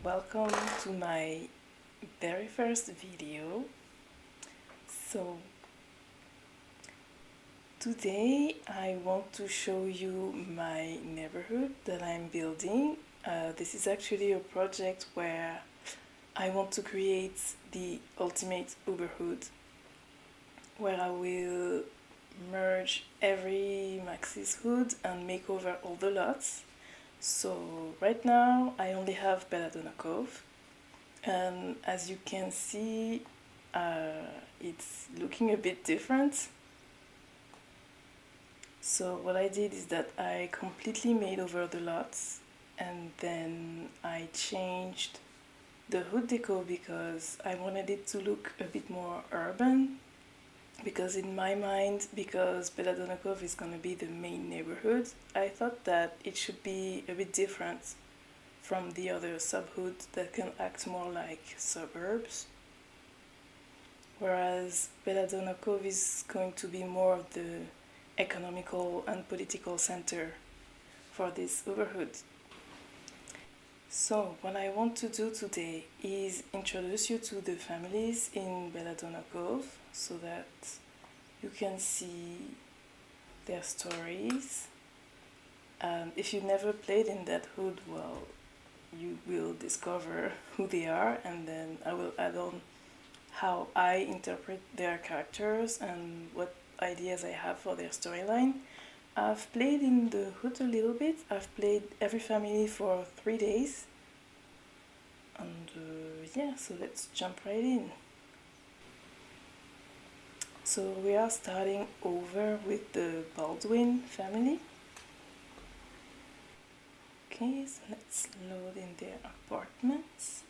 welcome to my very first video. So today I want to show you my neighborhood that I'm building. This is actually a project where I want to create the ultimate Uberhood, where I will merge every Maxis hood and make over all the lots. So right now I only have Belladonna Cove, and as you can see it's looking a bit different. So what I did is that I completely made over the lots, and then I changed the hood deco because I wanted it to look a bit more urban. Because in my mind, because Belladonna Cove is going to be the main neighborhood, I thought that it should be a bit different from the other sub-hoods that can act more like suburbs. Whereas Belladonna Cove is going to be more of the economical and political center for this Uberhood. So what I want to do today is introduce you to the families in Belladonna Cove so that you can see their stories. If you've never played in that hood, well, you will discover who they are, and then I will add on how I interpret their characters and what ideas I have for their storyline. I've played in the hood a little bit. I've played every family for 3 days. And yeah, so let's jump right in. So we are starting over with the Baldwin family. Okay, so let's load in their apartments.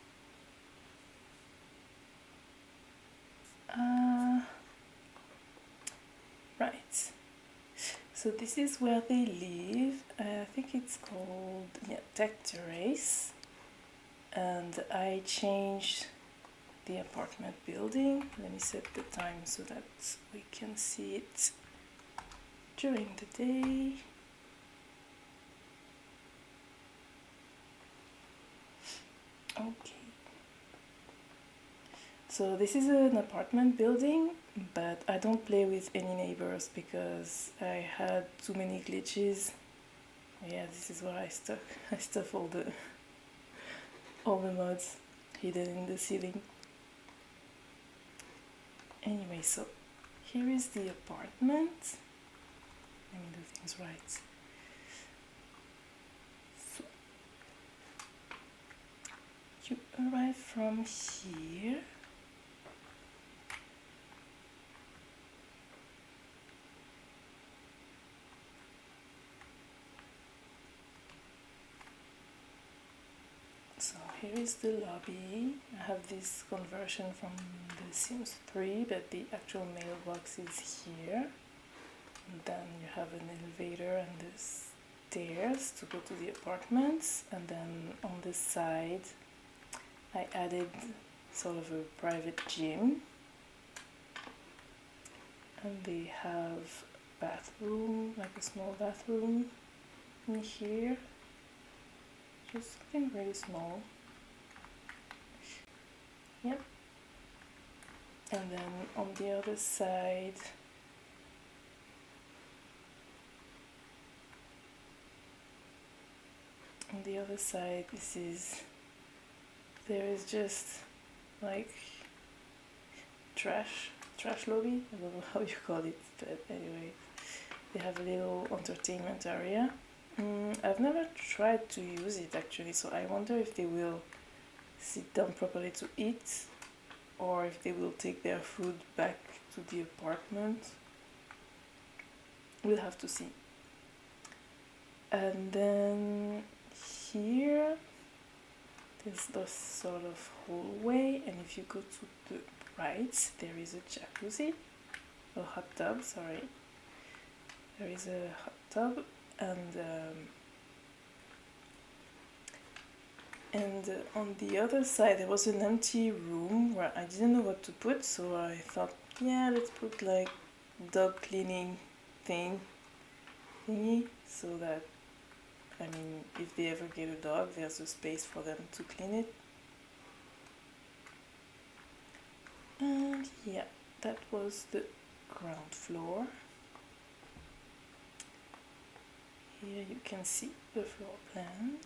Right. So this is where they live. I think it's called Tech Terrace. And I changed the apartment building. Let me set the time so that we can see it during the day. Okay. So this is an apartment building, but I don't play with any neighbors because I had too many glitches. Yeah, this is where I stuff all the mods hidden in the ceiling. Anyway, so here is the apartment. Let me do things right. So you arrive from here. So here is the lobby. I have this conversion from The Sims 3, but the actual mailbox is here. And then you have an elevator and the stairs to go to the apartments. And then on this side, I added sort of a private gym. And they have a bathroom, like a small bathroom in here. Just something very small. Yep. And then on the other side, there is just like trash lobby. I don't know how you call it, but anyway, they have a little entertainment area. I've never tried to use it actually, so I wonder if they will sit down properly to eat or if they will take their food back to the apartment. We'll have to see. And then here there's this sort of hallway, and if you go to the right, there is a jacuzzi, a hot tub, sorry. There is a hot tub. And on the other side there was an empty room where I didn't know what to put, so I thought, yeah, let's put like dog cleaning thingy, so that, I mean, if they ever get a dog, there's a space for them to clean it. yeah, that was the ground floor. Here you can see the floor plan.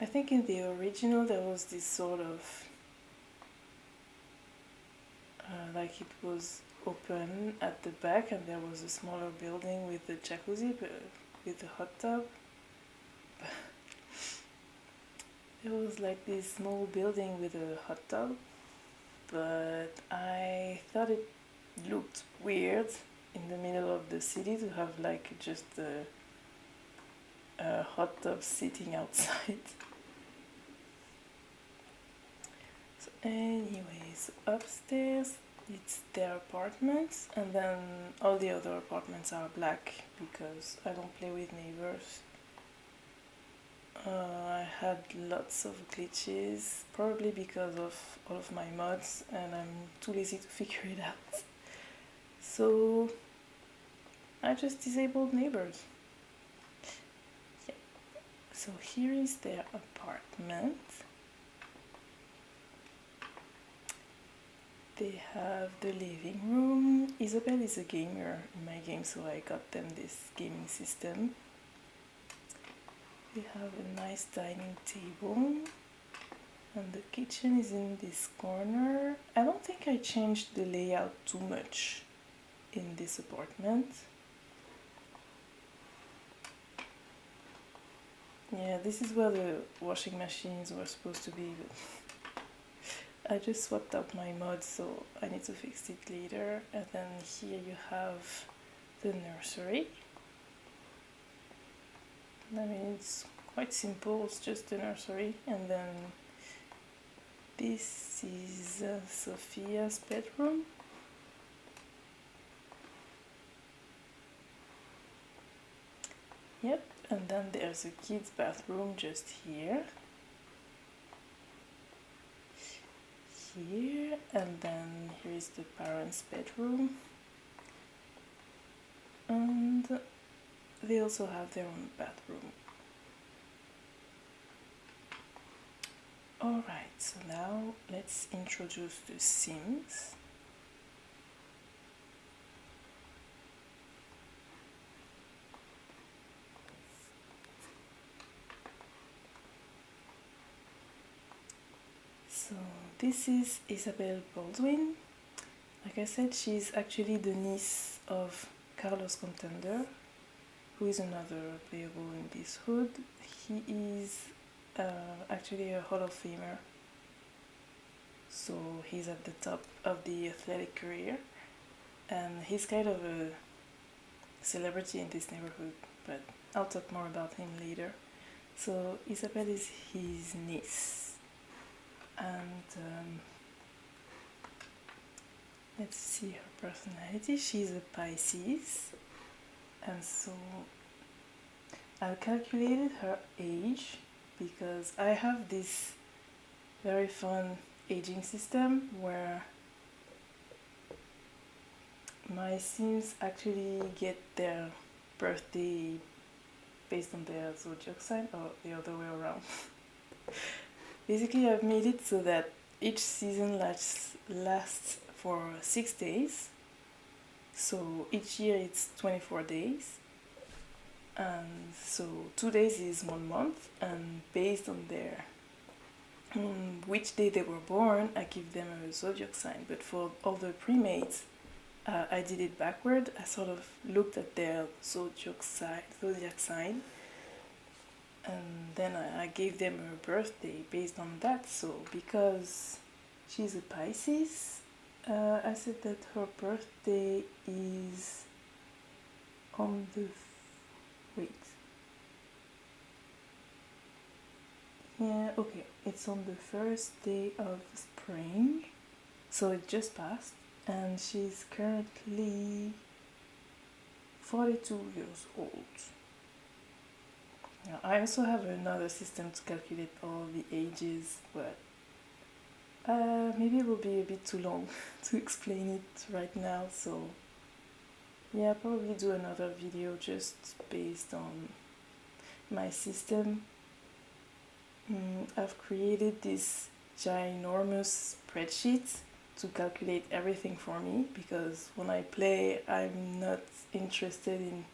I think in the original there was this sort of like it was open at the back and there was a smaller building with the jacuzzi with the hot tub. It was like this small building with a hot tub, but I thought it looked weird in the middle of the city to have like just a hot tub sitting outside. So anyways, upstairs it's their apartments, and then all the other apartments are black because I don't play with neighbors. I had lots of glitches, probably because of all of my mods, and I'm too lazy to figure it out. So I just disabled neighbors. Yeah. So here is their apartment. They have the living room. Isabel is a gamer in my game, so I got them this gaming system. They have a nice dining table, and the kitchen is in this corner. I don't think I changed the layout too much in this apartment. Yeah, this is where the washing machines were supposed to be, but I just swapped out my mods, so I need to fix it later. And then here you have the nursery. I mean, it's quite simple, it's just a nursery. And then this is Sophia's bedroom. Yep, and then there's a kid's bathroom just here. Here, and then here is the parents' bedroom. And they also have their own bathroom. Alright, so now let's introduce the Sims. So this is Isabel Baldwin. Like I said, she's actually the niece of Carlos Contender, who is another playable in this hood. He is actually a Hall of Famer, so he's at the top of the athletic career, and he's kind of a celebrity in this neighborhood, but I'll talk more about him later. So Isabel is his niece, and let's see her personality. She's a Pisces, and so I calculated her age because I have this very fun aging system where my Sims actually get their birthday based on their zodiac sign, or the other way around. Basically, I've made it so that each season lasts for 6 days. So each year it's 24 days. And so 2 days is 1 month, and based on their which day they were born, I give them a zodiac sign. But for all the pre-mates, I did it backward. I sort of looked at their zodiac sign, and then I gave them a birthday based on that. So because she's a Pisces, I said that her birthday is on the wait. Yeah, okay. It's on the first day of spring, so it just passed, and she's currently 42 years old. Now, I also have another system to calculate all the ages, but maybe it will be a bit too long to explain it right now, so yeah, I'll probably do another video just based on my system. I've created this ginormous spreadsheet to calculate everything for me, because when I play, I'm not interested in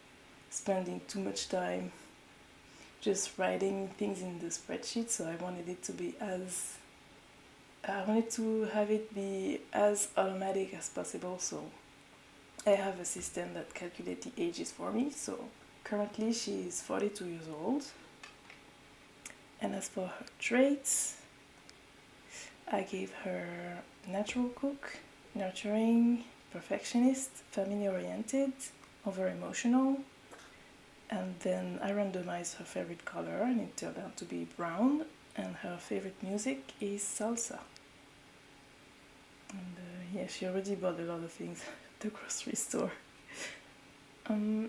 spending too much time just writing things in the spreadsheet. So I wanted to have it be as automatic as possible. So I have a system that calculates the ages for me. So currently she is 42 years old. And as for her traits, I gave her natural cook, nurturing, perfectionist, family-oriented, over-emotional, and then I randomized her favorite color and it turned out to be brown, and her favorite music is salsa. And yeah, she already bought a lot of things at the grocery store. Oh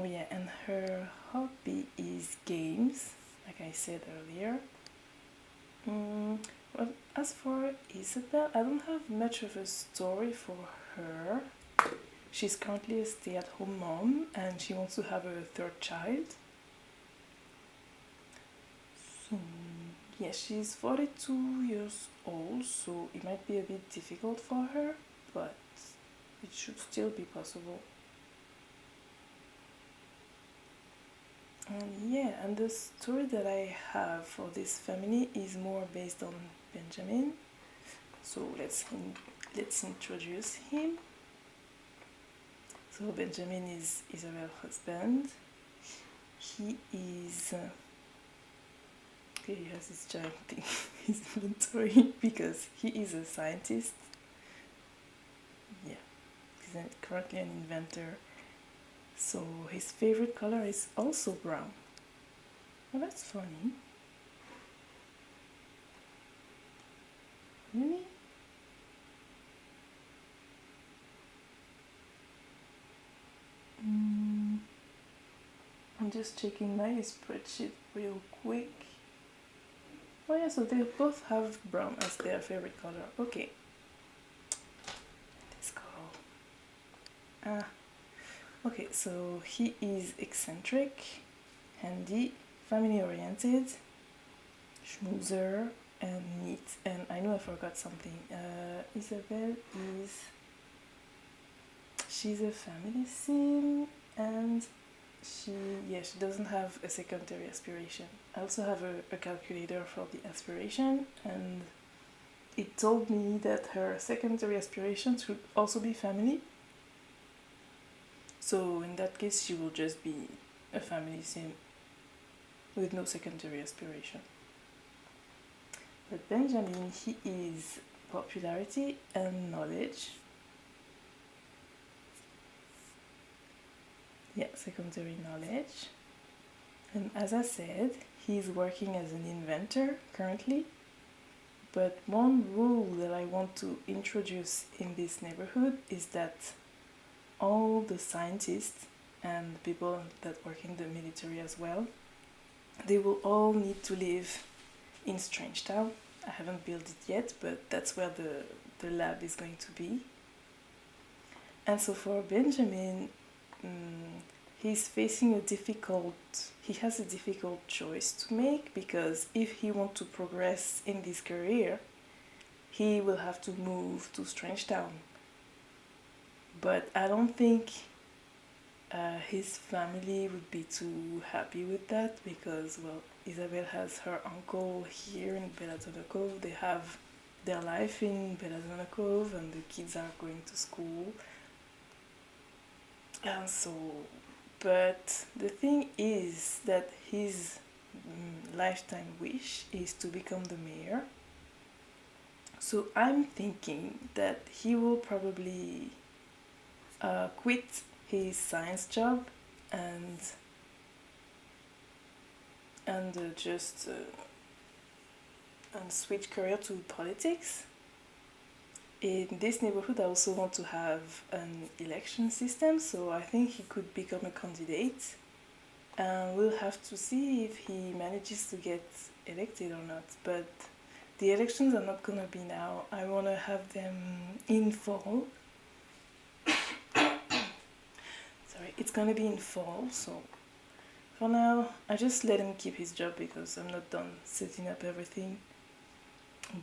yeah, and her hobby is games, like I said earlier. Well, as for Isabel, I don't have much of a story for her. She's currently a stay-at-home mom and she wants to have a third child. So, yeah, she's 42 years old, so it might be a bit difficult for her, but it should still be possible. And yeah, and the story that I have for this family is more based on Benjamin. So let's introduce him. So Benjamin is Isabel's husband. He is okay, he has this giant thing in his inventory because he is a scientist. Yeah, he's currently an inventor. So his favorite color is also brown. Well, that's funny. Really? I'm just checking my spreadsheet real quick. Oh yeah, so they both have brown as their favorite color. Okay. Let's go. Okay, so he is eccentric, handy, family-oriented, schmoozer, and neat. And I know I forgot something. Isabel she's a family sim, and she doesn't have a secondary aspiration. I also have a calculator for the aspiration, and it told me that her secondary aspiration should also be family. So in that case, she will just be a family sim with no secondary aspiration. But Benjamin, he is popularity and knowledge. Yeah, secondary knowledge. And as I said, he's working as an inventor currently. But one rule that I want to introduce in this neighborhood is that all the scientists and people that work in the military as well, they will all need to live in Strangetown. I haven't built it yet, but that's where the lab is going to be. And so for Benjamin, he has a difficult choice to make, because if he wants to progress in this career, he will have to move to Strangetown. But I don't think his family would be too happy with that, because, well, Isabel has her uncle here in Belladonna Cove. They have their life in Belladonna Cove, and the kids are going to school. And so, but the thing is that his lifetime wish is to become the mayor. So I'm thinking that he will probably quit his science job and switch career to politics. In this neighborhood, I also want to have an election system, so I think he could become a candidate. And we'll have to see if he manages to get elected or not. But the elections are not gonna be now. I want to have them in fall. Sorry, it's gonna be in fall, so for now, I just let him keep his job because I'm not done setting up everything.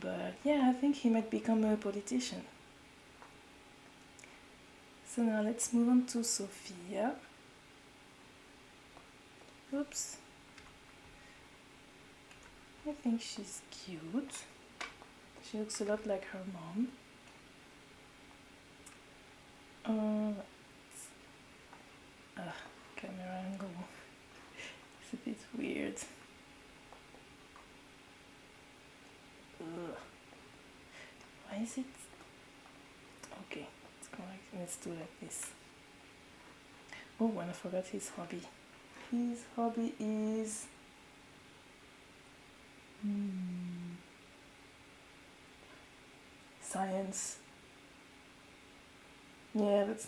But yeah, I think he might become a politician. So now let's move on to Sophia. Oops. I think she's cute. She looks a lot like her mom. Camera angle. It's a bit weird. Ugh. Why is it? Okay, let's do like this. Oh, and I forgot his hobby. His hobby is science. Yeah, that's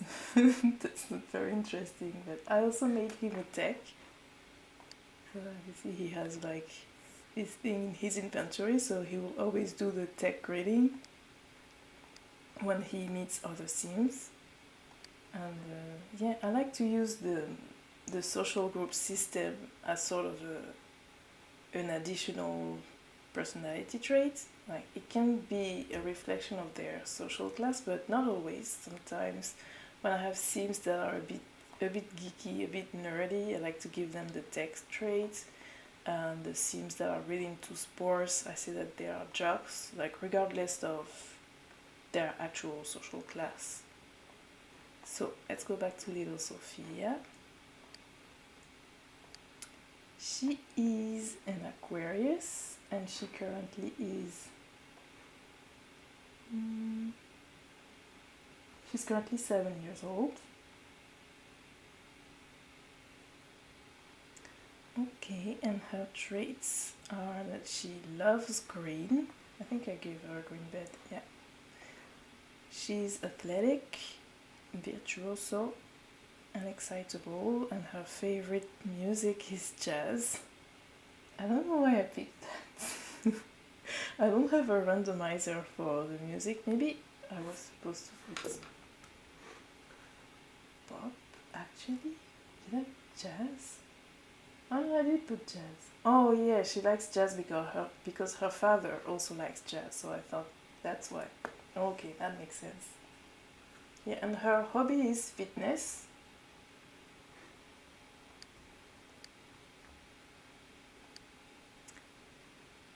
that's not very interesting. But I also made him a tech. You see, he has like this thing in his inventory, so he will always do the tech grading when he meets other sims. And yeah, I like to use the social group system as sort of an additional personality trait. Like, it can be a reflection of their social class, but not always. Sometimes when I have sims that are a bit geeky, a bit nerdy, I like to give them the tech traits. And the sims that are really into sports, I say that they are jocks, like regardless of their actual social class. So let's go back to little Sophia. She is an Aquarius, and she currently is she's currently 7 years old. Okay, and her traits are that she loves green. I think I gave her a green bed, yeah. She's athletic, virtuoso, and excitable, and her favorite music is jazz. I don't know why I picked that. I don't have a randomizer for the music. Maybe I was supposed to put pop, actually? Did I jazz? Oh no, I did put jazz. Oh yeah, she likes jazz because her father also likes jazz, so I thought that's why. Okay, that makes sense. Yeah, and her hobby is fitness.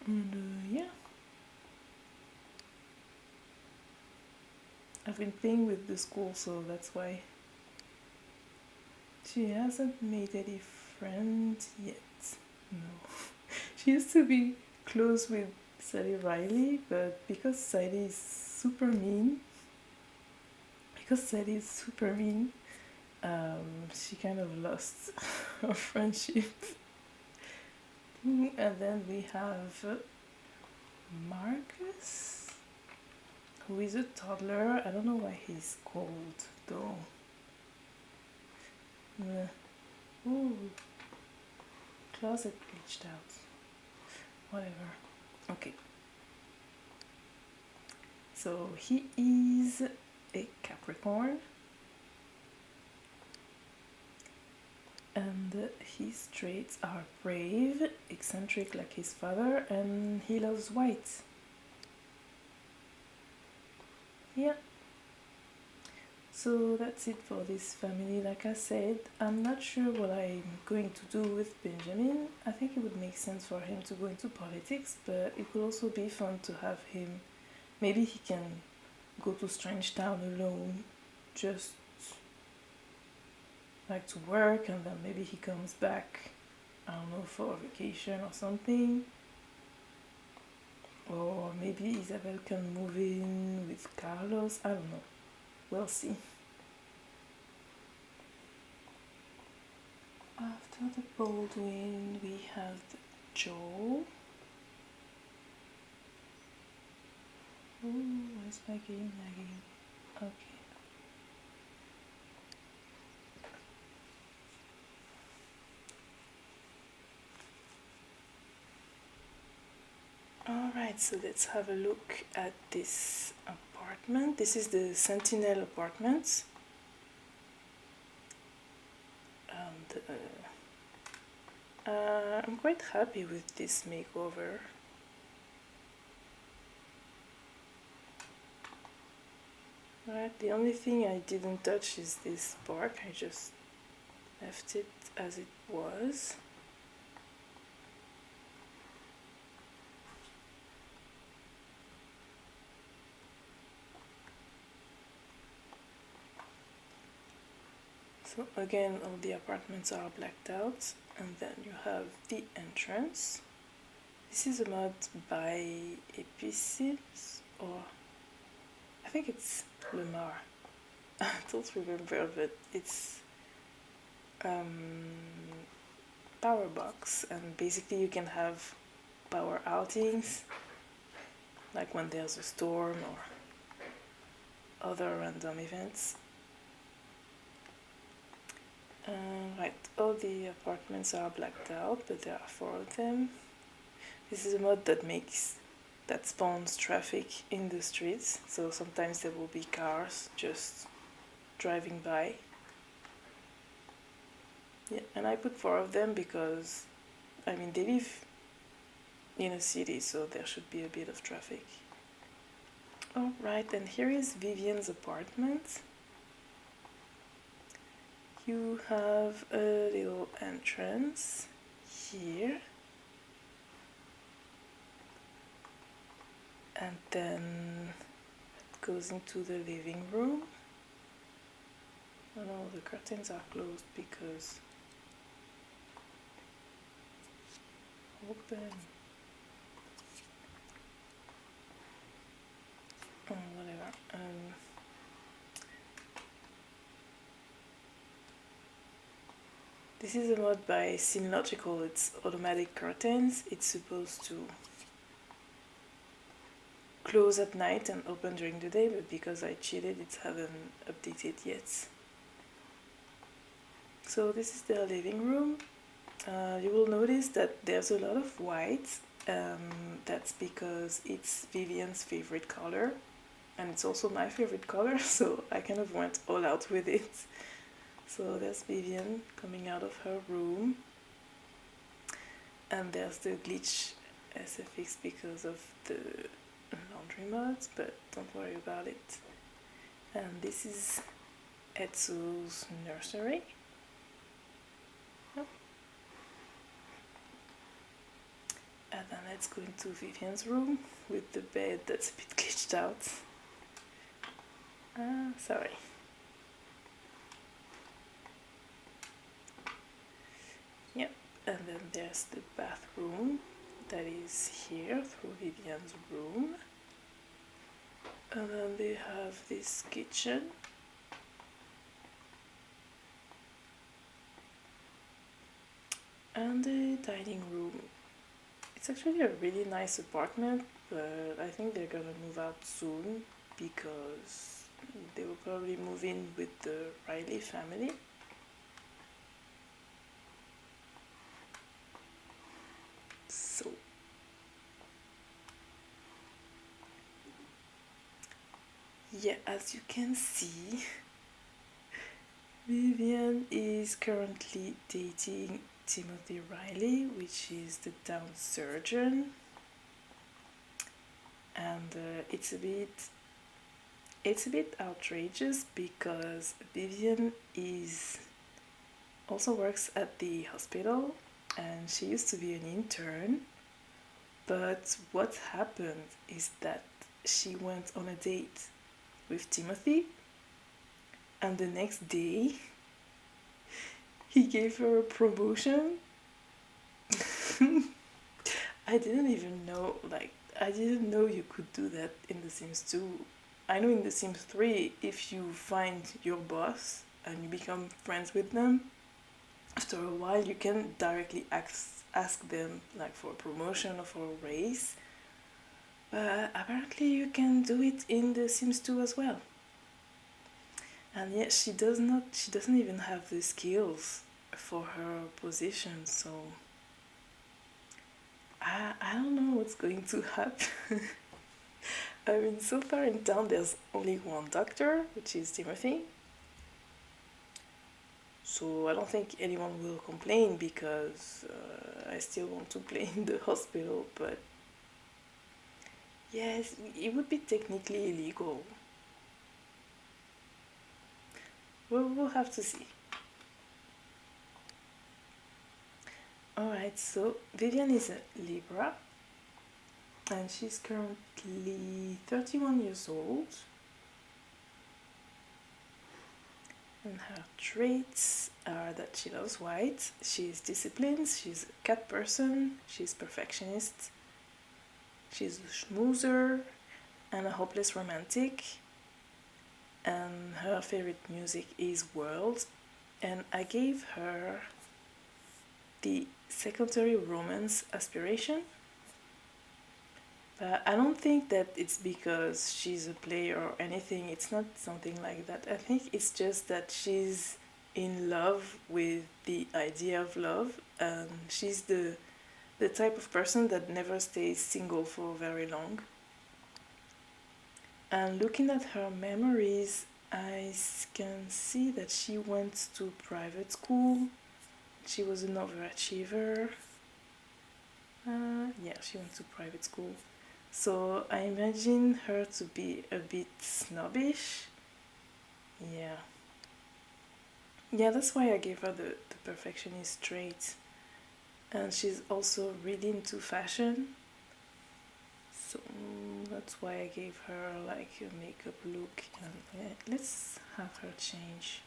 And yeah, I've been playing with the school, so that's why. She hasn't made any friends yet. No. She used to be close with Sally Riley, but because Sally is super mean, she kind of lost her friendship. And then we have Marcus, who is a toddler. I don't know why he's cold though. Ooh, closet glitched out. Whatever. Okay. So he is a Capricorn. And his traits are brave, eccentric like his father, and he loves white. Yeah. So that's it for this family. Like I said, I'm not sure what I'm going to do with Benjamin. I think it would make sense for him to go into politics, but it could also be fun to have him. Maybe he can go to Strange Town alone, just like to work, and then maybe he comes back, I don't know, for a vacation or something. Or maybe Isabel can move in with Carlos, I don't know. We'll see. After the Baldwin, we have the Joe. Ooh, why is my game lagging? Okay. Alright, so let's have a look at this apartment. This is the Sentinel apartments. And I'm quite happy with this makeover. Right, the only thing I didn't touch is this bark. I just left it as it was. So again, all the apartments are blacked out, and then you have the entrance. This is a mod by Pt.1, or I think it's Lemar. I don't remember, but it's power box, and basically you can have power outings, like when there's a storm or other random events. Right, all the apartments are blacked out, but there are 4 of them. This is a mod that spawns traffic in the streets, so sometimes there will be cars just driving by. Yeah, and I put 4 of them because, I mean, they live in a city, so there should be a bit of traffic. Alright, and here is Vivian's apartment. You have a little entrance here, and then it goes into the living room. Oh no, the curtains are closed because open. Oh, whatever. This is a mod by Synological. It's automatic curtains. It's supposed to close at night and open during the day, but because I cheated, it hasn't updated yet. So this is the living room. You will notice that there's a lot of white. That's because it's Vivian's favorite color, and it's also my favorite color, so I kind of went all out with it. So there's Vivian coming out of her room, and there's the glitch SFX because of the laundry mods, but don't worry about it. And this is Etsu's nursery. And then let's go into Vivian's room with the bed that's a bit glitched out. Sorry. Yep, and then there's the bathroom that is here through Vivian's room. And then they have this kitchen. And the dining room. It's actually a really nice apartment, but I think they're gonna move out soon because they will probably move in with the Riley family. So yeah, as you can see, Vivian is currently dating Timothy Riley, which is the town surgeon, and it's a bit outrageous because Vivian also works at the hospital, and she used to be an intern, but what happened is that she went on a date with Timothy, and the next day he gave her a promotion. I didn't even know, I didn't know you could do that in The Sims 2. I know in The Sims 3, if you find your boss and you become friends with them, after a while you can directly ask them for a promotion or for a raise. But apparently you can do it in The Sims 2 as well. And yet she doesn't even have the skills for her position, so I don't know what's going to happen. I mean, so far in town there's only one doctor, which is Timothy. So I don't think anyone will complain because I still want to play in the hospital, but yes, it would be technically illegal. We'll have to see. Alright, so Vivian is a Libra and she's currently 31 years old. And her traits are that she loves white, she's disciplined, she's a cat person, she's perfectionist, she's a schmoozer, and a hopeless romantic. And her favorite music is world. And I gave her the secondary romance aspiration. But I don't think that it's because she's a player or anything. It's not something like that. I think it's just that she's in love with the idea of love, and she's the type of person that never stays single for very long. And looking at her memories, I can see that she went to private school. She was an overachiever. Yeah, she went to private school. So I imagine her to be a bit snobbish. Yeah. Yeah, that's why I gave her the perfectionist trait. And she's also really into fashion. So that's why I gave her like a makeup look. And let's have her change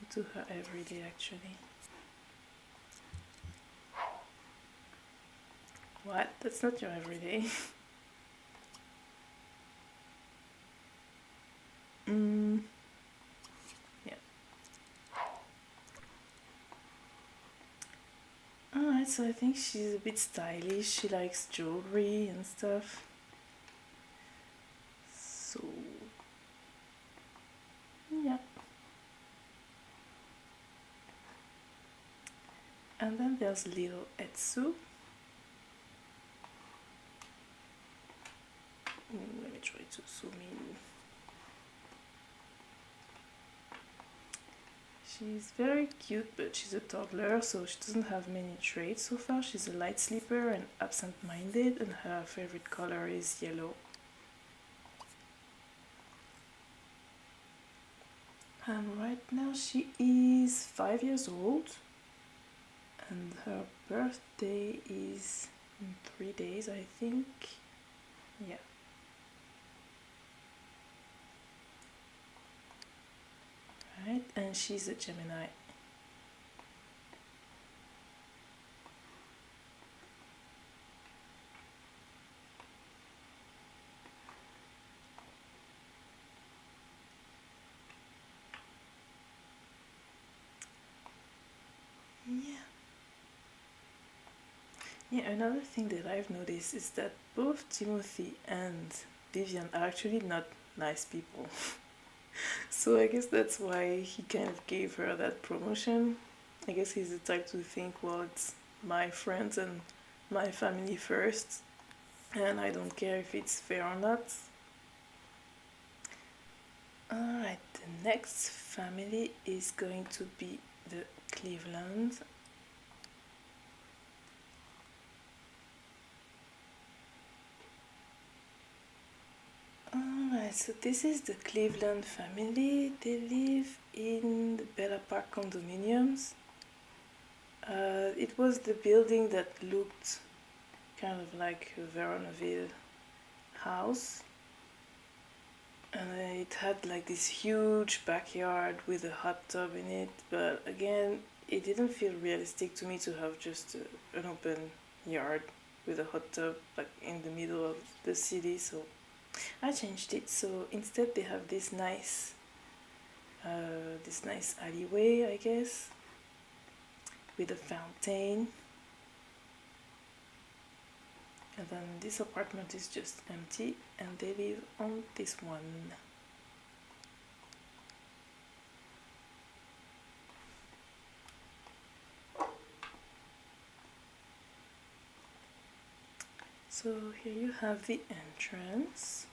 into her everyday actually. What? That's not your everyday. Yeah. Alright, so I think she's a bit stylish. She likes jewelry and stuff. So, yeah. And then there's little Etsu. Let me try to zoom in. She's very cute, but she's a toddler, so she doesn't have many traits so far. She's a light sleeper and absent-minded, and her favorite color is yellow. And right now she is 5 years old, and her birthday is in 3 days, I think. Yeah. Right, and she's a Gemini. Yeah. Yeah, another thing that I've noticed is that both Timothy and Vivian are actually not nice people. So I guess that's why he kind of gave her that promotion. I guess he's the type to think, well, it's my friends and my family first, and I don't care if it's fair or not. Alright, the next family is going to be the Cleveland. Alright, so this is the Cleveland family. They live in the Bella Park condominiums. It was the building that looked kind of like a Veronaville house. And it had like this huge backyard with a hot tub in it, but again, it didn't feel realistic to me to have just an open yard with a hot tub like in the middle of the city, so I changed it. So instead they have this nice alleyway, I guess, with a fountain. And then this apartment is just empty and they live on this one. So here you have the entrance.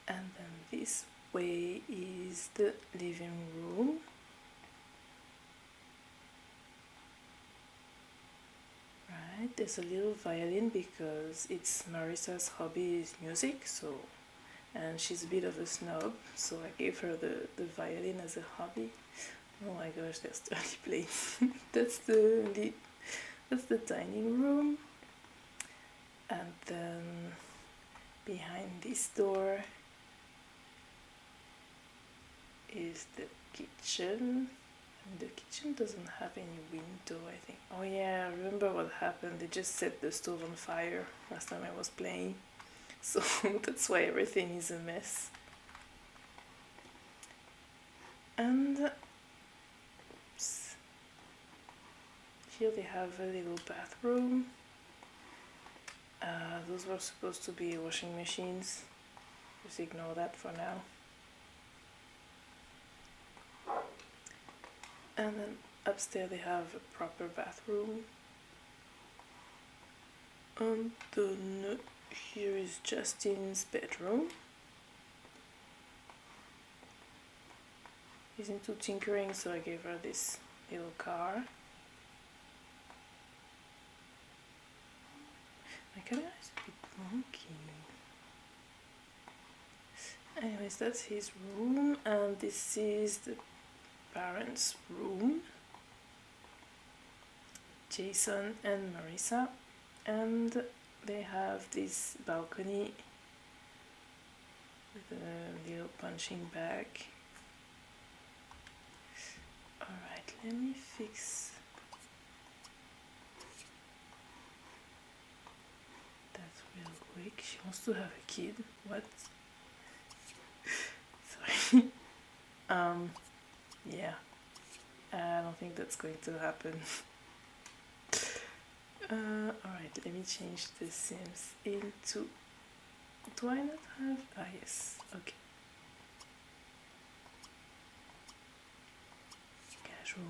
And then this way is the living room. Right, there's a little violin because it's Marissa's hobby is music, so, and she's a bit of a snob, so I gave her the violin as a hobby. Oh my gosh, there's 30 plates. that's the dining room. And then behind this door is the kitchen. And the kitchen doesn't have any window, I think. Oh yeah, I remember what happened. They just set the stove on fire last time I was playing. So that's why everything is a mess. And oops, here they have a little bathroom. Those were supposed to be washing machines. Just ignore that for now. And then upstairs they have a proper bathroom. And then here is Justin's bedroom. He's into tinkering, so I gave her this little car. My camera is a bit wonky. Anyways, that's his room, and this is the parents' room. Jason and Marissa, and they have this balcony with a little punching bag. Alright, let me fix that real quick. She wants to have a kid. What? Sorry. Yeah. I don't think that's going to happen. Alright, let me change the Sims into... Do I not have... Ah, yes. Okay. Casual.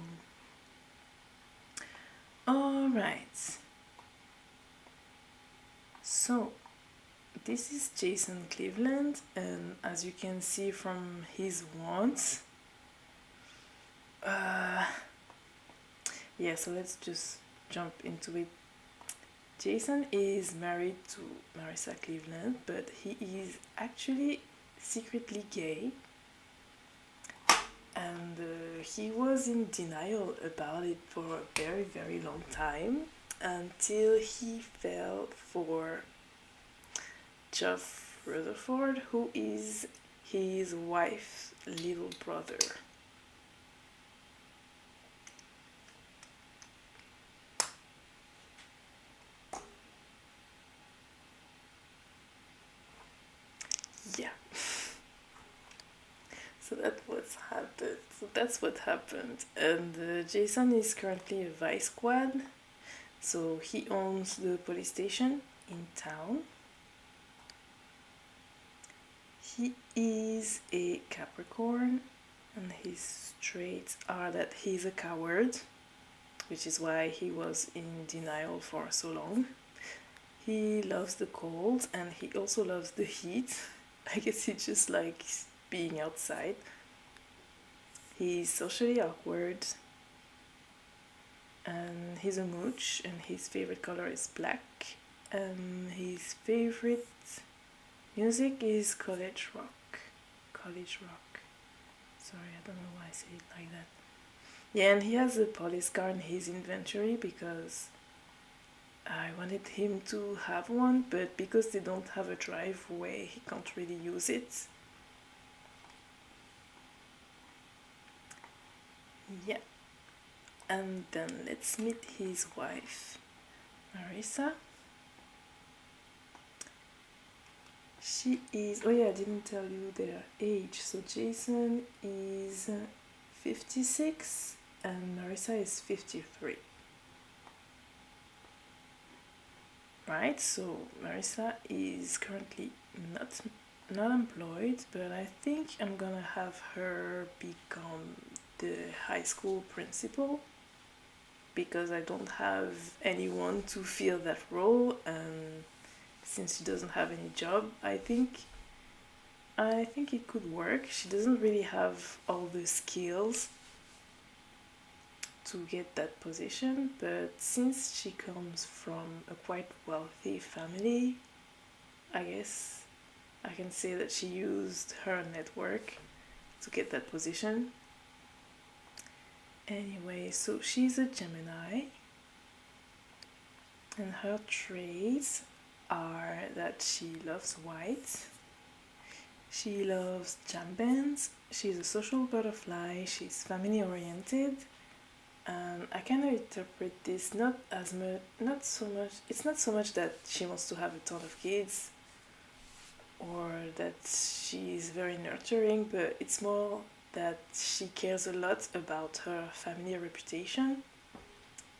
Alright. So, this is Jason Cleveland, and as you can see from his wants, yeah, so let's just jump into it. Jason is married to Marissa Cleveland, but he is actually secretly gay, and he was in denial about it for a very, very long time until he fell for Geoff Rutherford, who is his wife's little brother. Yeah. So that's what happened. And Jason is currently a vice squad, so he owns the police station in town. He is a Capricorn, and his traits are that he's a coward, which is why he was in denial for so long. He loves the cold, and he also loves the heat. I guess he just likes being outside. He's socially awkward, and he's a mooch, and his favorite color is black, and his favorite music is college rock. College rock. Sorry, I don't know why I say it like that. Yeah, and he has a police car in his inventory because I wanted him to have one, but because they don't have a driveway, he can't really use it. Yeah. And then let's meet his wife, Marissa. She is, oh yeah, I didn't tell you their age. So Jason is 56 and Marissa is 53. Right, so Marissa is currently not employed, but I think I'm gonna have her become the high school principal because I don't have anyone to fill that role, and since she doesn't have any job, I think I think it could work. She doesn't really have all the skills to get that position, but since she comes from a quite wealthy family, I guess I can say that she used her network to get that position. Anyway, so she's a Gemini, and her traits are that she loves white, she loves jam bands, she's a social butterfly, she's family oriented. I kind of interpret this not as much, not so much. It's not so much that she wants to have a ton of kids or that she's very nurturing, but it's more that she cares a lot about her family reputation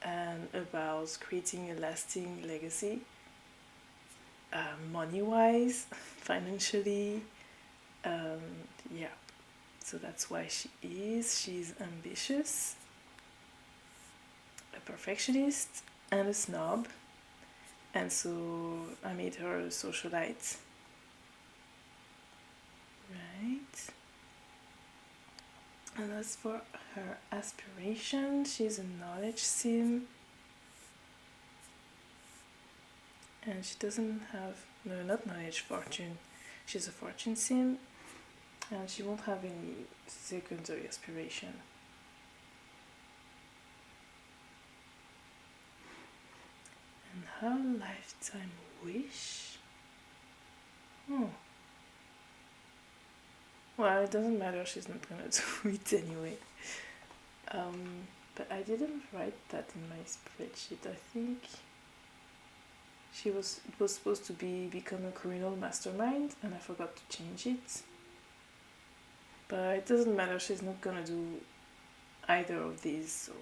and about creating a lasting legacy, money wise, financially. Um, yeah, so that's why she's ambitious, a perfectionist, and a snob, and so I made her a socialite. Right. And as for her aspiration, she's a knowledge sim, and she doesn't have, no, not knowledge, fortune. She's a fortune sim, and she won't have any secondary aspiration. And her lifetime wish? Oh. Well, it doesn't matter, she's not gonna do it anyway. But I didn't write that in my spreadsheet. I think it was supposed to be become a criminal mastermind, and I forgot to change it. But it doesn't matter, she's not gonna do either of these. So,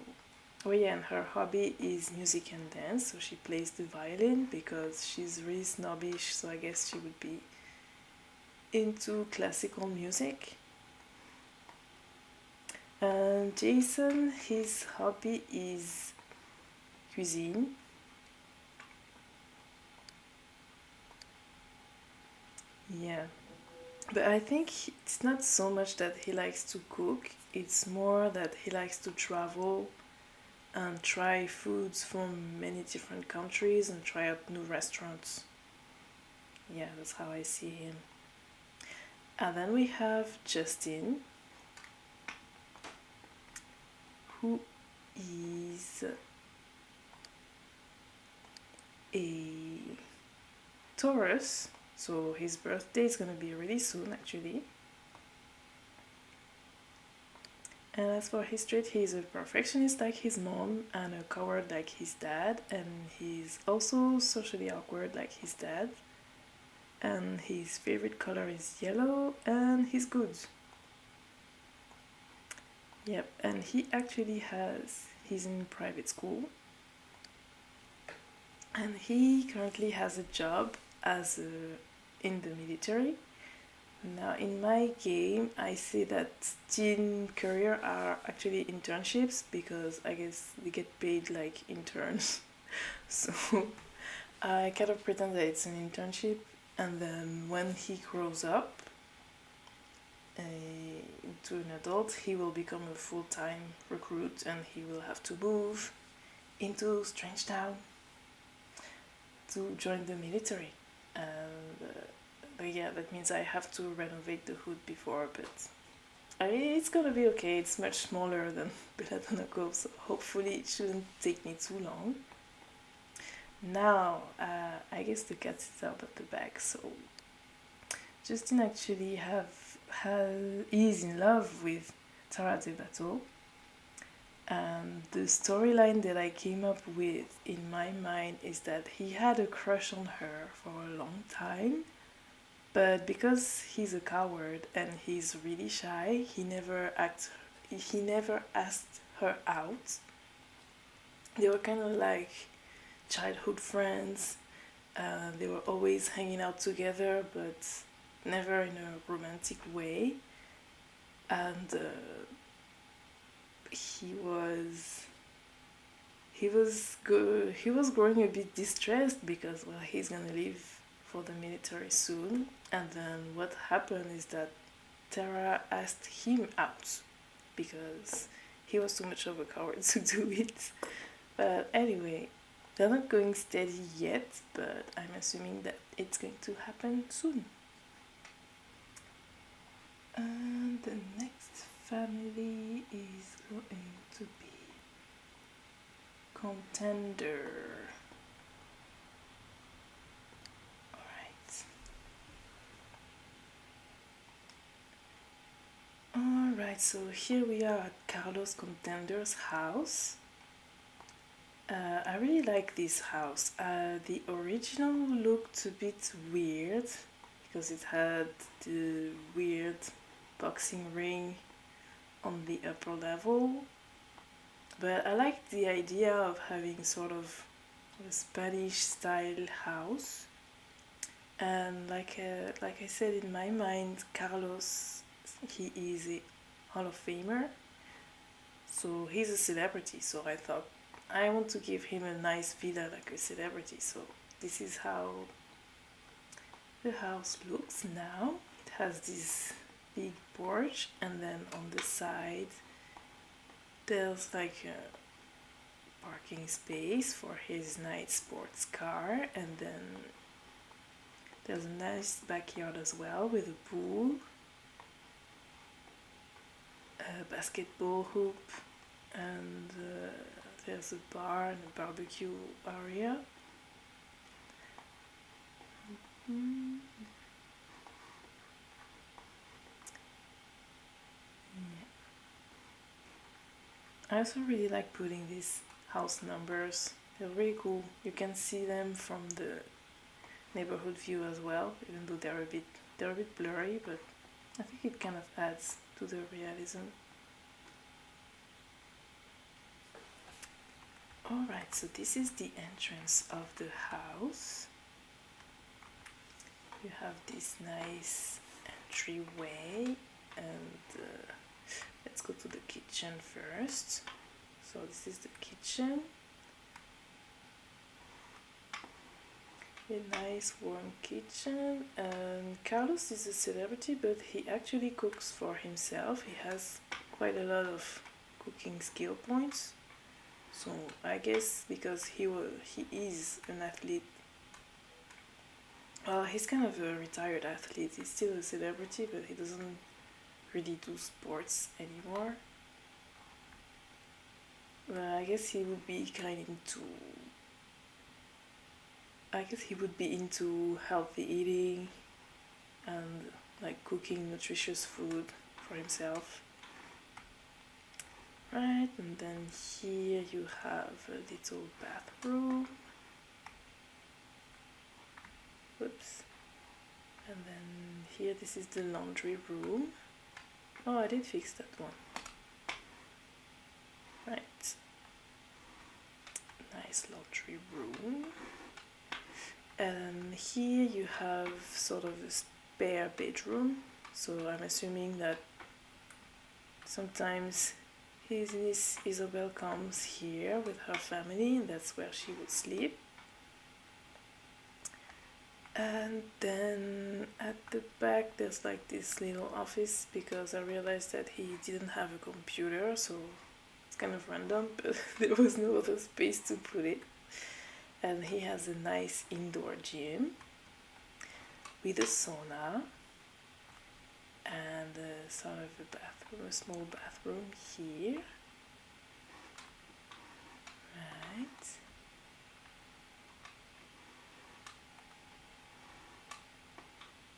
oh yeah, and her hobby is music and dance, so she plays the violin because she's really snobbish, so I guess she would be into classical music. And Jason, his hobby is cuisine. Yeah, but I think it's not so much that he likes to cook, it's more that he likes to travel and try foods from many different countries and try out new restaurants. Yeah, that's how I see him. And then we have Justin, who is a Taurus, so his birthday is gonna be really soon actually. And as for his trait, he's a perfectionist like his mom and a coward like his dad, and he's also socially awkward like his dad. And his favorite color is yellow, and he's good. Yep, and he's in private school, and he currently has a job in the military. Now, in my game, I say that teen career are actually internships because I guess they get paid like interns. So I kind of pretend that it's an internship, and then when he grows up into an adult, he will become a full-time recruit and he will have to move into Strange Town to join the military. But yeah, that means I have to renovate the hood before, but it's gonna be okay. It's much smaller than Belladonna Cove, so hopefully it shouldn't take me too long. Now, I guess the cat is out of the bag, so Justin actually is in love with Tara Debato. And the storyline that I came up with in my mind is that he had a crush on her for a long time, but because he's a coward and he's really shy, he never asked her out. They were kind of like childhood friends. They were always hanging out together, but never in a romantic way. And he was good. He was growing a bit distressed because, well, he's gonna leave for the military soon. And then what happened is that Tara asked him out because he was too much of a coward to do it. But anyway, they're not going steady yet, but I'm assuming that it's going to happen soon. And the next family is going to be Contender. Alright, so here we are at Carlos Contender's house. I really like this house. The original looked a bit weird because it had the weird boxing ring on the upper level, but I like the idea of having sort of a Spanish style house. And like I said, in my mind, Carlos, he is a Hall of Famer, so he's a celebrity, so I thought I want to give him a nice villa like a celebrity. So this is how the house looks now. It has this big porch, and then on the side there's like a parking space for his nice sports car, and then there's a nice backyard as well with a pool, a basketball hoop, and there's a bar and a barbecue area. I also really like putting these house numbers. They're really cool. You can see them from the neighborhood view as well, even though they're a bit blurry, but I think it kind of adds to the realism. Alright, so this is the entrance of the house. You have this nice entryway, and let's go to the kitchen first. So this is the kitchen. A nice warm kitchen. Carlos is a celebrity, but he actually cooks for himself. He has quite a lot of cooking skill points. So I guess because he is an athlete. Well, he's kind of a retired athlete. He's still a celebrity, but he doesn't really do sports anymore. I guess he would be into healthy eating and like cooking nutritious food for himself. Right, and then here you have a little bathroom. Whoops. And then here, this is the laundry room. Oh, I did fix that one. Right. Nice laundry room. And here you have sort of a spare bedroom. So I'm assuming that sometimes his niece Isabel comes here with her family, and that's where she would sleep. And then at the back there's like this little office, because I realized that he didn't have a computer, so it's kind of random, but there was no other space to put it. And he has a nice indoor gym with a sauna and sort of a small bathroom here. Right.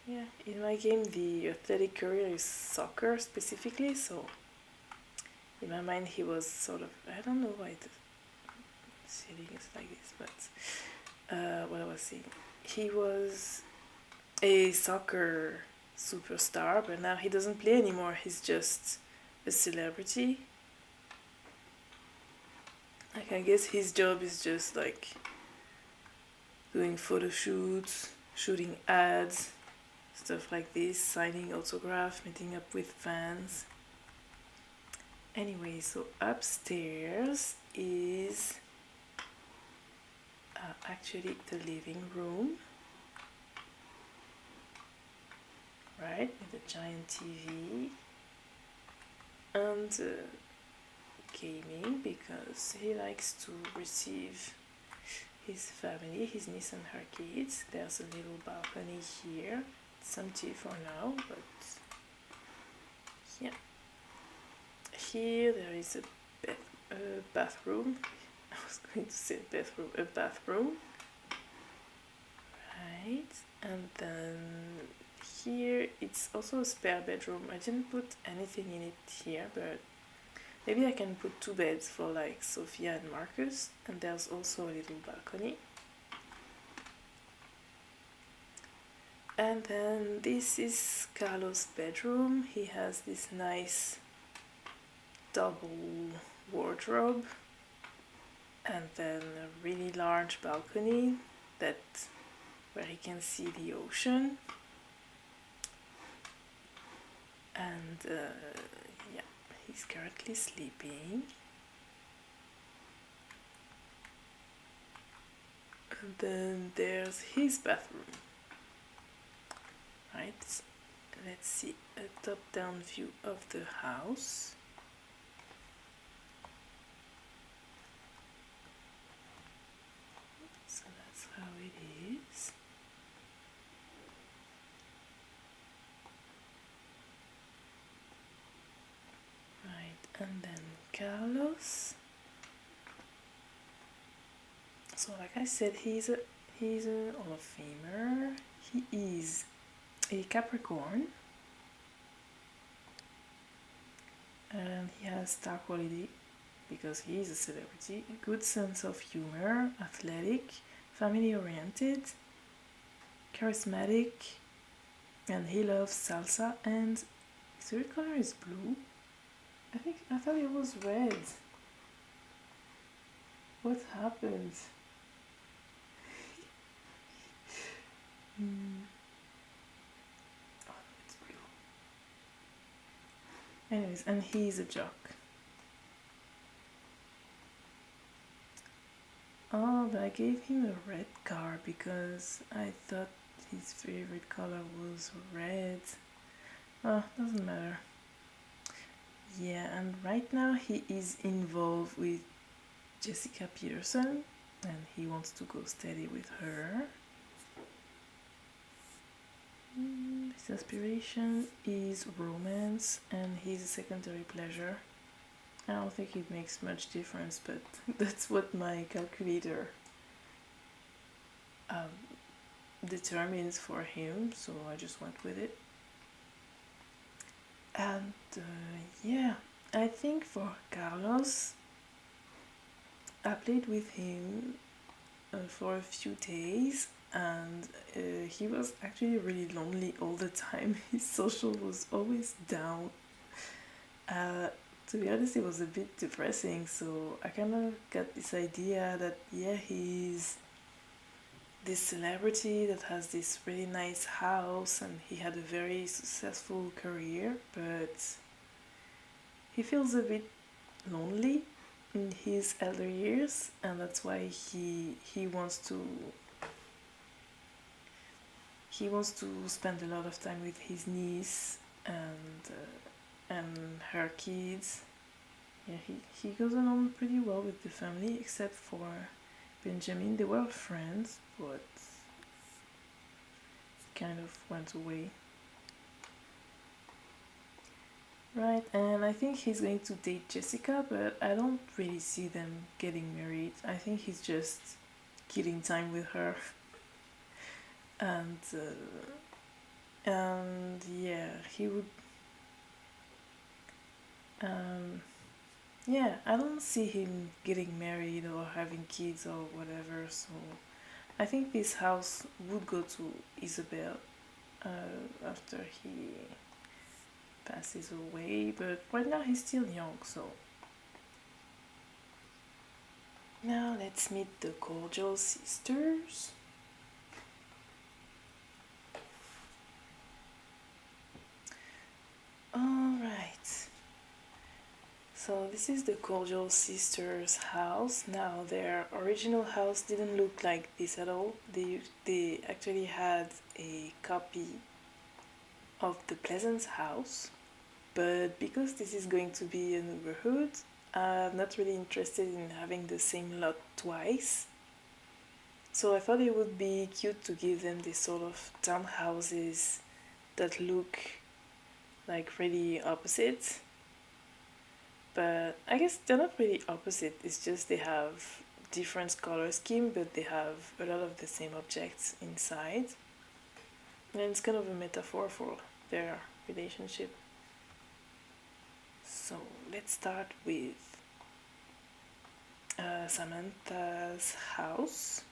Yeah, in my game the athletic career is soccer specifically, so in my mind he was sort of, I don't know why the ceiling is like this, but what I was saying, he was a soccer superstar, but now he doesn't play anymore. He's just a celebrity. Like, I guess his job is just like doing photo shoots, shooting ads, stuff like this, signing autograph, meeting up with fans. Anyway, so upstairs is actually the living room. right, with a giant TV, and gaming, because he likes to receive his family, his niece and her kids. There's a little balcony here. It's empty for now, but yeah. Here there is a bathroom. I was going to say bathroom, a bathroom. Right, and then here it's also a spare bedroom. I didn't put anything in it here, but maybe I can put 2 beds for like Sophia and Marcus. And there's also a little balcony. And then this is Carlos' bedroom. He has this nice double wardrobe, and then a really large balcony where he can see the ocean. And yeah, he's currently sleeping. And then there's his bathroom. Right, let's see a top-down view of the house. So that's how it is. Right, and then Carlos. So like I said, he's a Hall of Famer. He is a Capricorn, and he has star quality because he is a celebrity, a good sense of humor, athletic, family oriented, charismatic, and he loves salsa. And his favorite color is blue. I thought it was red. What happened? Anyways, and he's a jock. Oh, but I gave him a red car because I thought his favorite color was red. Oh, doesn't matter. Yeah, and right now he is involved with Jessica Peterson, and he wants to go steady with her. His aspiration is romance, and he's a secondary pleasure. I don't think it makes much difference, but that's what my calculator determines for him, so I just went with it. And yeah, I think for Carlos, I played with him for a few days, and he was actually really lonely all the time. His social was always down. To be honest, it was a bit depressing, so I kind of got this idea that yeah, he's this celebrity that has this really nice house and he had a very successful career, but he feels a bit lonely in his elder years, and that's why he wants to spend a lot of time with his niece and her kids. Yeah, he goes along pretty well with the family, except for Benjamin. They were friends, but kind of went away. Right, and I think he's going to date Jessica, but I don't really see them getting married. I think he's just killing time with her. And yeah, he would yeah, I don't see him getting married or having kids or whatever, so I think this house would go to Isabel after he passes away, but right now he's still young, so. Now let's meet the Cordial sisters. Alright. So this is the Cordial sisters' house. Now their original house didn't look like this at all. They actually had a copy of the Pleasance house, but because this is going to be an Uberhood, I'm not really interested in having the same lot twice. So I thought it would be cute to give them this sort of townhouses that look like really opposite. But I guess they're not really opposite, it's just they have different color scheme, but they have a lot of the same objects inside. And it's kind of a metaphor for their relationship. So let's start with Samantha's house.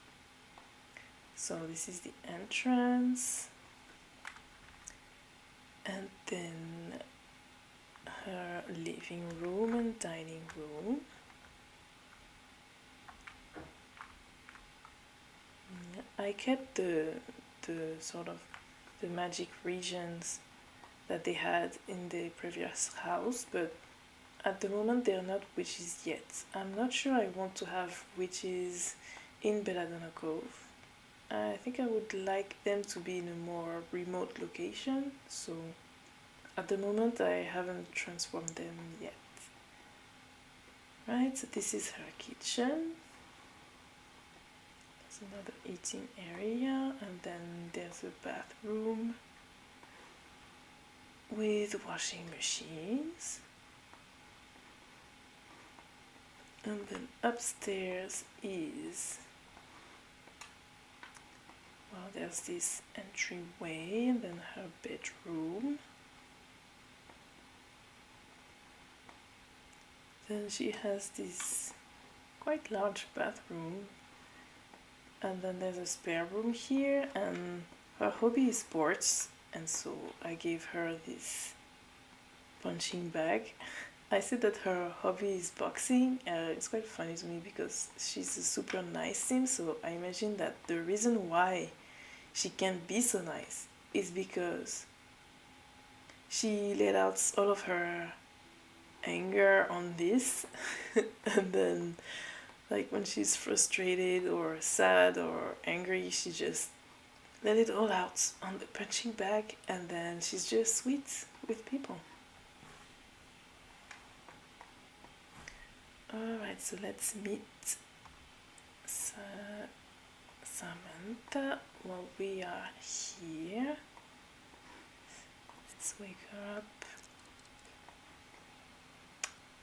So this is the entrance, and then her living room and dining room. I kept the sort of the magic regions that they had in the previous house, but at the moment they are not witches yet. I'm not sure I want to have witches in Belladonna Cove. I think I would like them to be in a more remote location, so at the moment I haven't transformed them yet. Right, so this is her kitchen. There's another eating area, and then there's a bathroom with washing machines. And then upstairs is, well, there's this entryway and then her bedroom. Then she has this quite large bathroom, and then there's a spare room here, and her hobby is sports, and so I gave her this punching bag. I said that her hobby is boxing. It's quite funny to me because she's a super nice sim, so I imagine that the reason why she can't be so nice is because she let out all of her anger on this and then like when she's frustrated or sad or angry, she just let it all out on the punching bag, and then she's just sweet with people. Alright, so let's meet Samantha while we are here. Let's wake her up.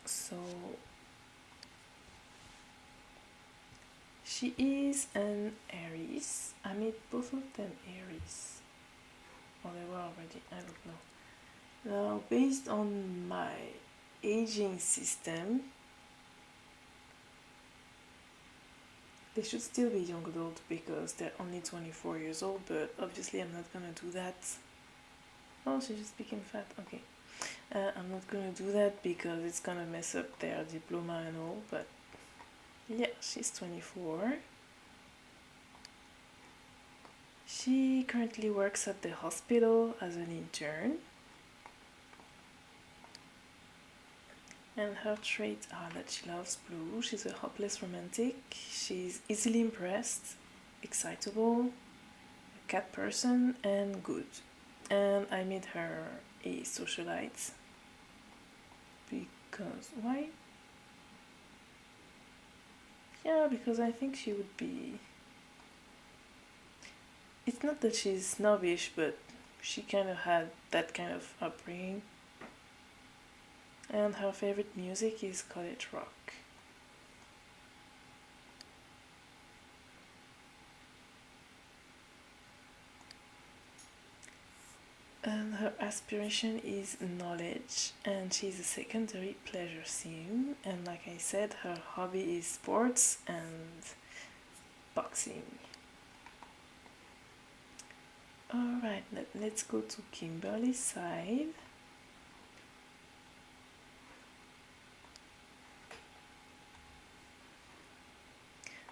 So she is an Aries. I made both of them Aries. Or they were already, I don't know. Now, based on my aging system, they should still be young adult because they're only 24 years old, but obviously I'm not gonna do that. Oh, she just became fat, okay. I'm not gonna do that because it's gonna mess up their diploma and all, but yeah, she's 24. She currently works at the hospital as an intern. And her traits are that she loves blue, she's a hopeless romantic, she's easily impressed, excitable, a cat person, and good. And I made her a socialite. Because, why? Yeah, because I think she would be... It's not that she's snobbish, but she kind of had that kind of upbringing. And her favorite music is college rock. And her aspiration is knowledge, and she's a secondary pleasure sim. And like I said, her hobby is sports and boxing. Alright, let's go to Kimberly's side.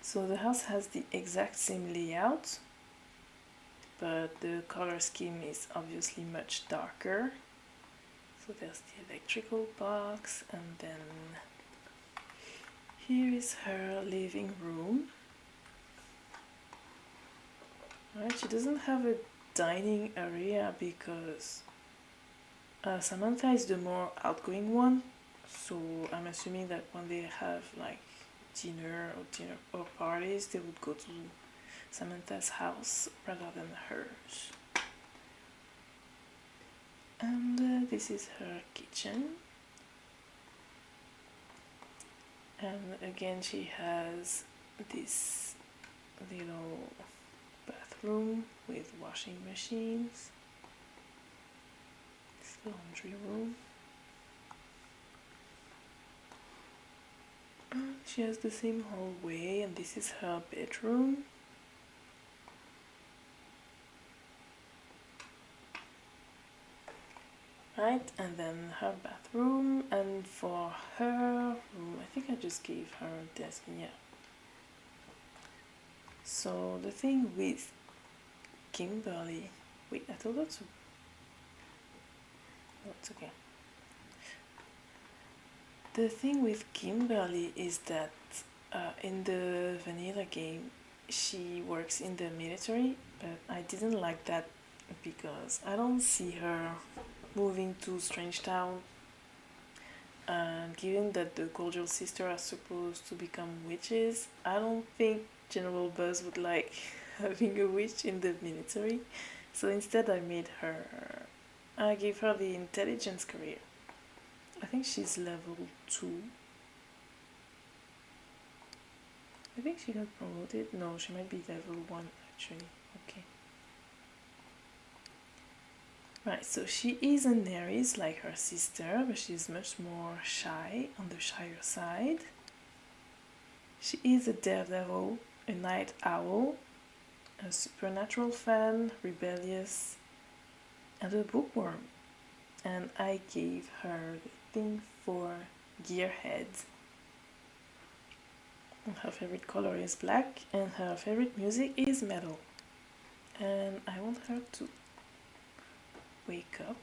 So the house has the exact same layout, but the color scheme is obviously much darker. So there's the electrical box, and then here is her living room. Alright, she doesn't have a dining area because Samantha is the more outgoing one, so I'm assuming that when they have like dinner or parties, they would go to Samantha's house rather than hers. And this is her kitchen. And again, she has this little bathroom with washing machines. This laundry room. And she has the same hallway, and this is her bedroom. Right, and then her bathroom, and for her room, I think I just gave her a desk, yeah. So the thing with Kimberly, wait, I told her to, no, it's okay. The thing with Kimberly is that in the vanilla game, she works in the military, but I didn't like that because I don't see her moving to Strange Town, and given that the Cordial sisters are supposed to become witches, I don't think General Buzz would like having a witch in the military. So instead I gave her the intelligence career. I think she's level 2. I think she got promoted. No, she might be level 1 actually. Okay. Right, so she is an Aries like her sister, but she's much more shy, on the shyer side. She is a daredevil, a night owl, a supernatural fan, rebellious, and a bookworm. And I gave her the thing for gearhead. Her favorite color is black, and her favorite music is metal. And I want her to wake up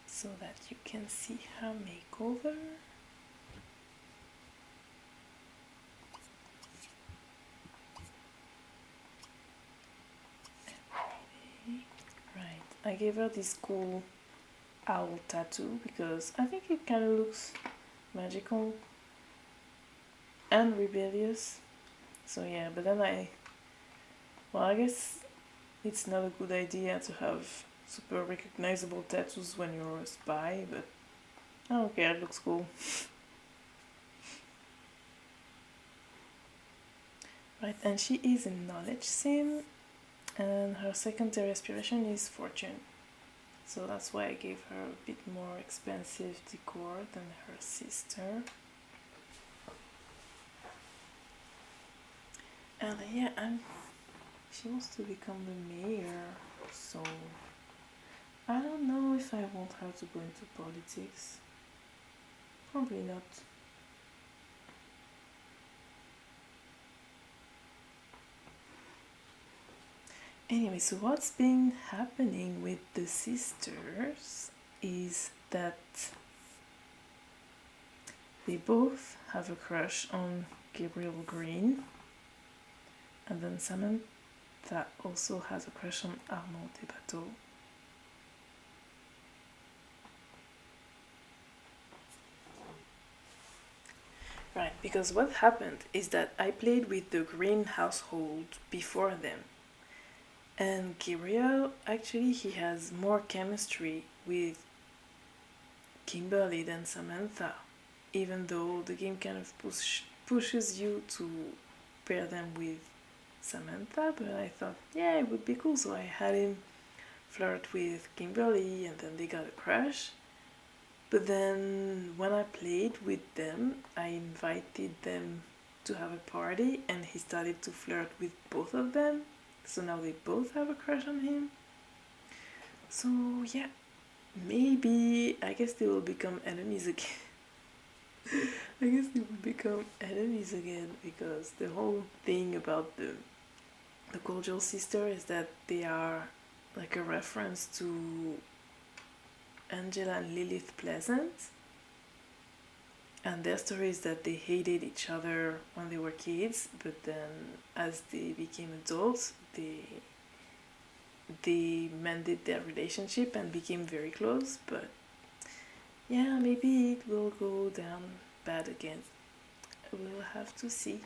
so that you can see her makeover. Right, I gave her this cool owl tattoo because I think it kind of looks magical and rebellious. So yeah, but then I guess it's not a good idea to have super recognizable tattoos when you're a spy, but I don't care, it looks cool. Right, and she is a knowledge sim, and her secondary aspiration is fortune. So that's why I gave her a bit more expensive decor than her sister. And yeah, she wants to become the mayor, so I don't know if I want her to go into politics. Probably not. Anyway, so what's been happening with the sisters is that they both have a crush on Gabriel Green, and then Samantha also has a crush on Arnaud de Bateau. Right, because what happened is that I played with the Green household before them. And Gabriel, actually, he has more chemistry with Kimberly than Samantha, even though the game kind of pushes you to pair them with Samantha, but I thought, yeah, it would be cool, so I had him flirt with Kimberly, and then they got a crush. But then when I played with them, I invited them to have a party, and he started to flirt with both of them. So now they both have a crush on him. So yeah, maybe, I guess they will become enemies again. I guess they will become enemies again because the whole thing about the Cordial sister is that they are like a reference to Angela and Lilith Pleasant. And their story is that they hated each other when they were kids, but then as they became adults, they they mended their relationship and became very close, but yeah, maybe it will go down bad again. We'll have to see.